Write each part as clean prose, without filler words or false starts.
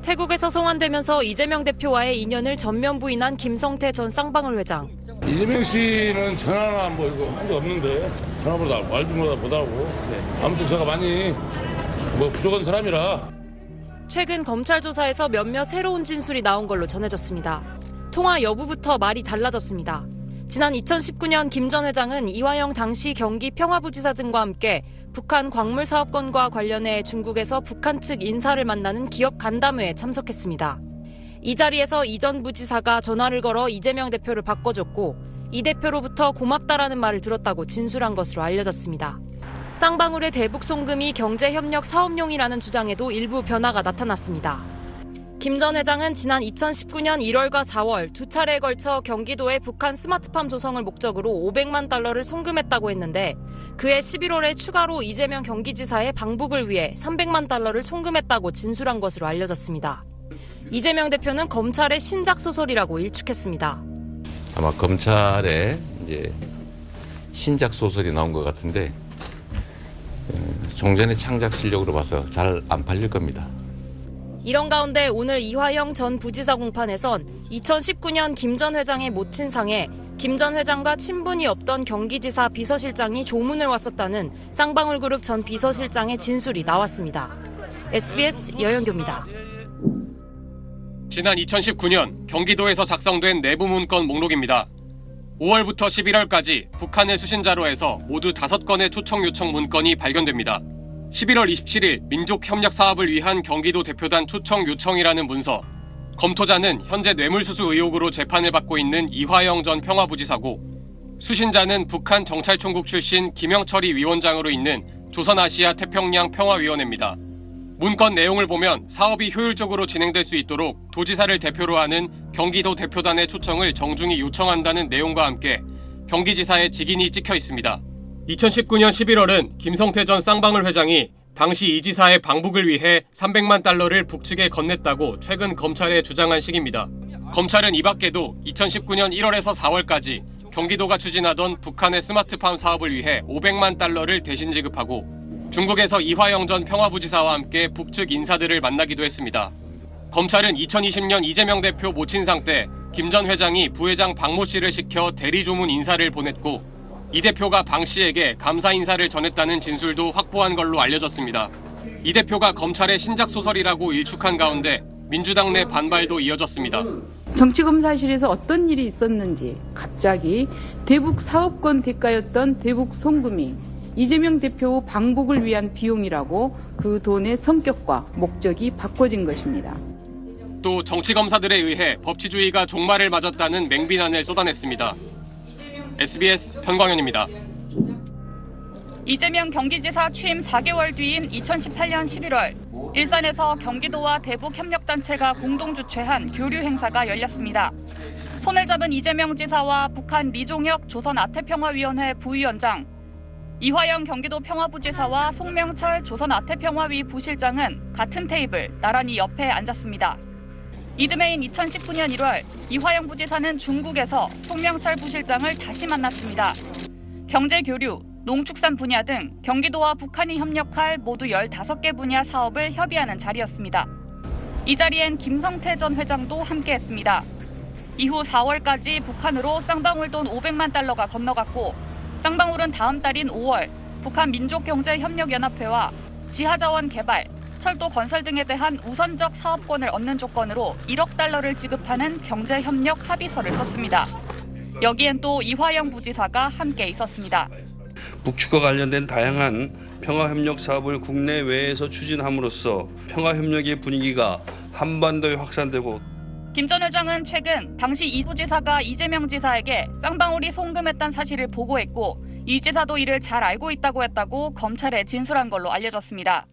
태국에서 송환되면서 이재명 대표와의 인연을 전면 부인한 김성태 전 쌍방울 회장. 이재명 씨는 전화나 뭐 이거 한 적 없는데 전화보다 말도 못하고 아무튼 제가 많이 뭐 부족한 사람이라. 최근 검찰 조사에서 몇몇 새로운 진술이 나온 걸로 전해졌습니다. 통화 여부부터 말이 달라졌습니다. 지난 2019년 김 전 회장은 이화영 당시 경기 평화부지사 등과 함께 북한 광물 사업 건과 관련해 중국에서 북한 측 인사를 만나는 기업 간담회에 참석했습니다. 이 자리에서 이 전 부지사가 전화를 걸어 이재명 대표를 바꿔줬고 이 대표로부터 고맙다라는 말을 들었다고 진술한 것으로 알려졌습니다. 쌍방울의 대북 송금이 경제협력 사업용이라는 주장에도 일부 변화가 나타났습니다. 김 전 회장은 지난 2019년 1월과 4월 두 차례에 걸쳐 경기도에 북한 스마트팜 조성을 목적으로 500만 달러를 송금했다고 했는데 그해 11월에 추가로 이재명 경기지사의 방북을 위해 300만 달러를 송금했다고 진술한 것으로 알려졌습니다. 이재명 대표는 검찰의 신작 소설이라고 일축했습니다. 아마 검찰에 이제 신작 소설이 나온 것 같은데 종전의 창작 실력으로 봐서 잘 안 팔릴 겁니다. 이런 가운데 오늘 이화영 전 부지사 공판에선 2019년 김 전 회장의 모친상에 김 전 회장과 친분이 없던 경기지사 비서실장이 조문을 왔었다는 쌍방울그룹 전 비서실장의 진술이 나왔습니다. SBS 여영교입니다. 지난 2019년 경기도에서 작성된 내부 문건 목록입니다. 5월부터 11월까지 북한의 수신자로 해서 모두 5건의 초청 요청 문건이 발견됩니다. 11월 27일 민족협력 사업을 위한 경기도 대표단 초청 요청이라는 문서. 검토자는 현재 뇌물수수 의혹으로 재판을 받고 있는 이화영 전 평화부지사고 수신자는 북한 정찰총국 출신 김영철이 위원장으로 있는 조선아시아 태평양 평화위원회입니다. 문건 내용을 보면 사업이 효율적으로 진행될 수 있도록 도지사를 대표로 하는 경기도 대표단의 초청을 정중히 요청한다는 내용과 함께 경기지사의 직인이 찍혀 있습니다. 2019년 11월은 김성태 전 쌍방울 회장이 당시 이 지사의 방북을 위해 300만 달러를 북측에 건넸다고 최근 검찰에 주장한 시기입니다. 검찰은 이 밖에도 2019년 1월에서 4월까지 경기도가 추진하던 북한의 스마트팜 사업을 위해 500만 달러를 대신 지급하고 중국에서 이화영 전 평화부지사와 함께 북측 인사들을 만나기도 했습니다. 검찰은 2020년 이재명 대표 모친상 때 김 전 회장이 부회장 박모 씨를 시켜 대리조문 인사를 보냈고 이 대표가 방 씨에게 감사 인사를 전했다는 진술도 확보한 걸로 알려졌습니다. 이 대표가 검찰의 신작 소설이라고 일축한 가운데 민주당 내 반발도 이어졌습니다. 정치검사실에서 어떤 일이 있었는지 갑자기 대북 사업권 대가였던 대북 송금이 이재명 대표 방북을 위한 비용이라고 그 돈의 성격과 목적이 바꿔진 것입니다. 또 정치검사들에 의해 법치주의가 종말을 맞았다는 맹비난을 쏟아냈습니다. SBS 편광현입니다. 이재명 경기지사 취임 4개월 뒤인 2018년 11월 일산에서 경기도와 대북협력단체가 공동 주최한 교류 행사가 열렸습니다. 손을 잡은 이재명 지사와 북한 리종혁 조선아태평화위원회 부위원장, 이화영 경기도 평화부지사와 송명철 조선아태평화위 부실장은 같은 테이블 나란히 옆에 앉았습니다. 이듬해인 2019년 1월 이화영 부지사는 중국에서 송명철 부실장을 다시 만났습니다. 경제교류, 농축산 분야 등 경기도와 북한이 협력할 모두 15개 분야 사업을 협의하는 자리였습니다. 이 자리엔 김성태 전 회장도 함께했습니다. 이후 4월까지 북한으로 쌍방울 돈 500만 달러가 건너갔고 쌍방울은 다음 달인 5월 북한 민족경제협력연합회와 지하자원 개발, 철도 건설 등에 대한 우선적 사업권을 얻는 조건으로 1억 달러를 지급하는 경제협력 합의서를 썼습니다. 여기엔 또 이화영 부지사가 함께 있었습니다. 북측과 관련된 다양한 평화협력 사업을 국내외에서 추진함으로써 평화협력의 분위기가 한반도에 확산되고 김 전 회장은 최근 당시 이 부지사가 이재명 지사에게 쌍방울이 송금했다는 사실을 보고했고 이 지사도 이를 잘 알고 있다고 했다고 검찰에 진술한 걸로 알려졌습니다.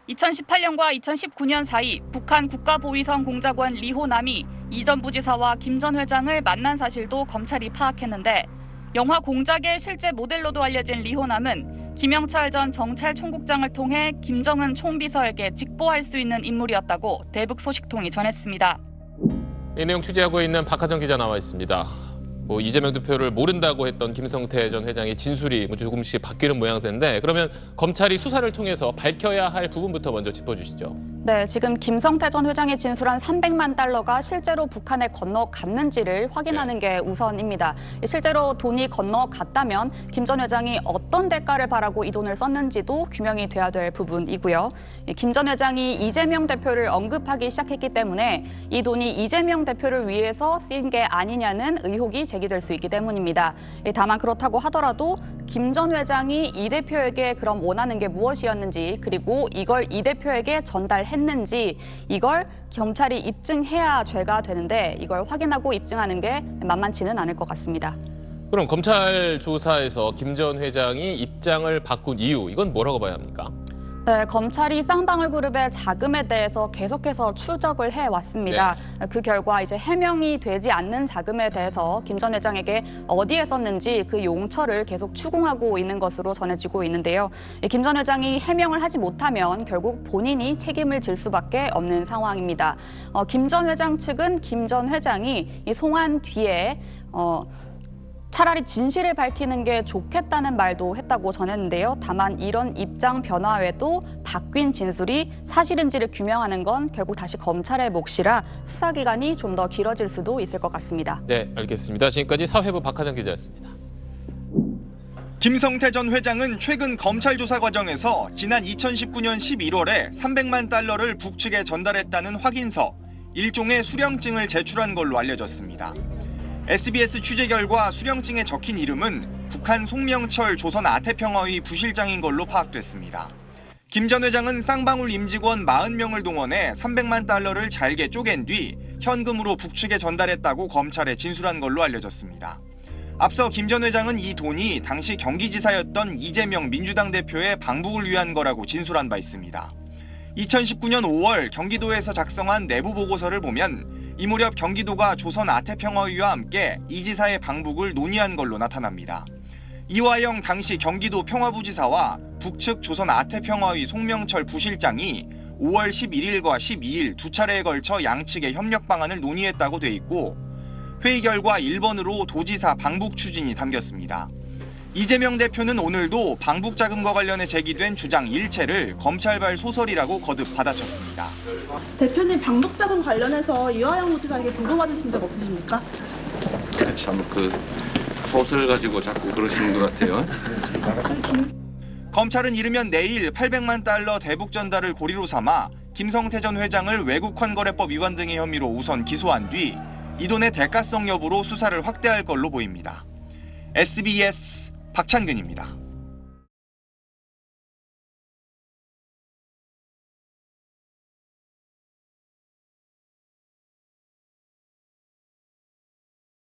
2018년과 2019년 사이 북한 국가보위성 공작원 리호남이 이 전 부지사와 김 전 회장을 만난 사실도 검찰이 파악했는데 영화 공작의 실제 모델로도 알려진 리호남은 김영철 전 정찰총국장을 통해 김정은 총비서에게 직보할 수 있는 인물이었다고 대북 소식통이 전했습니다. 이 내용 취재하고 있는 박하정 기자 나와 있습니다. 이재명 대표를 모른다고 했던 김성태 전 회장의 진술이 조금씩 바뀌는 모양새인데 그러면 검찰이 수사를 통해서 밝혀야 할 부분부터 먼저 짚어주시죠. 네, 지금 김성태 전 회장이 진술한 300만 달러가 실제로 북한에 건너갔는지를 확인하는 게 우선입니다. 실제로 돈이 건너갔다면 김 전 회장이 어떤 대가를 바라고 이 돈을 썼는지도 규명이 돼야 될 부분이고요. 김 전 회장이 이재명 대표를 언급하기 시작했기 때문에 이 돈이 이재명 대표를 위해서 쓰인 게 아니냐는 의혹이 제기될 수 있기 때문입니다. 다만 그렇다고 하더라도 김 전 회장이 이 대표에게 그럼 원하는 게 무엇이었는지, 그리고 이걸 이 대표에게 전달했는지, 이걸 경찰이 입증해야 죄가 되는데 이걸 확인하고 입증하는 게 만만치는 않을 것 같습니다. 그럼 검찰 조사에서 김 전 회장이 입장을 바꾼 이유, 이건 뭐라고 봐야 합니까? 네, 검찰이 쌍방울그룹의 자금에 대해서 계속해서 추적을 해왔습니다. 그 결과 이제 해명이 되지 않는 자금에 대해서 김 전 회장에게 어디에 썼는지 그 용처를 계속 추궁하고 있는 것으로 전해지고 있는데요. 김 전 회장이 해명을 하지 못하면 결국 본인이 책임을 질 수밖에 없는 상황입니다. 김 전 회장 측은 김 전 회장이 이 송환 뒤에 차라리 진실을 밝히는 게 좋겠다는 말도 했다고 전했는데요. 다만 이런 입장 변화 외에도 바뀐 진술이 사실인지를 규명하는 건 결국 다시 검찰의 몫이라 수사기간이 좀 더 길어질 수도 있을 것 같습니다. 네, 알겠습니다. 지금까지 사회부 박하정 기자였습니다. 김성태 전 회장은 최근 검찰 조사 과정에서 지난 2019년 11월에 300만 달러를 북측에 전달했다는 확인서, 일종의 수령증을 제출한 걸로 알려졌습니다. SBS 취재 결과 수령증에 적힌 이름은 북한 송명철 조선 아태평화의 부실장인 걸로 파악됐습니다. 김 전 회장은 쌍방울 임직원 40명을 동원해 300만 달러를 잘게 쪼갠 뒤 현금으로 북측에 전달했다고 검찰에 진술한 걸로 알려졌습니다. 앞서 김 전 회장은 이 돈이 당시 경기지사였던 이재명 민주당 대표의 방북을 위한 거라고 진술한 바 있습니다. 2019년 5월 경기도에서 작성한 내부 보고서를 보면 이 무렵 경기도가 조선 아태평화의와 함께 이 지사의 방북을 논의한 걸로 나타납니다. 이화영 당시 경기도 평화부지사와 북측 조선 아태평화의 송명철 부실장이 5월 11일과 12일 두 차례에 걸쳐 양측의 협력 방안을 논의했다고 돼 있고, 회의 결과 1번으로 도지사 방북 추진이 담겼습니다. 이재명 대표는 오늘도 방북 자금과 관련해 제기된 주장 일체를 검찰발 소설이라고 거듭 받아쳤습니다. 대표님 방북 자금 관련해서 이화영 후지사에게 보고받으신 적 없으십니까? 참 그 소설 가지고 자꾸 그러시는 것 같아요. 검찰은 이르면 내일 800만 달러 대북 전달을 고리로 삼아 김성태 전 회장을 외국환거래법 위반 등의 혐의로 우선 기소한 뒤 이 돈의 대가성 여부로 수사를 확대할 걸로 보입니다. SBS 박찬근입니다.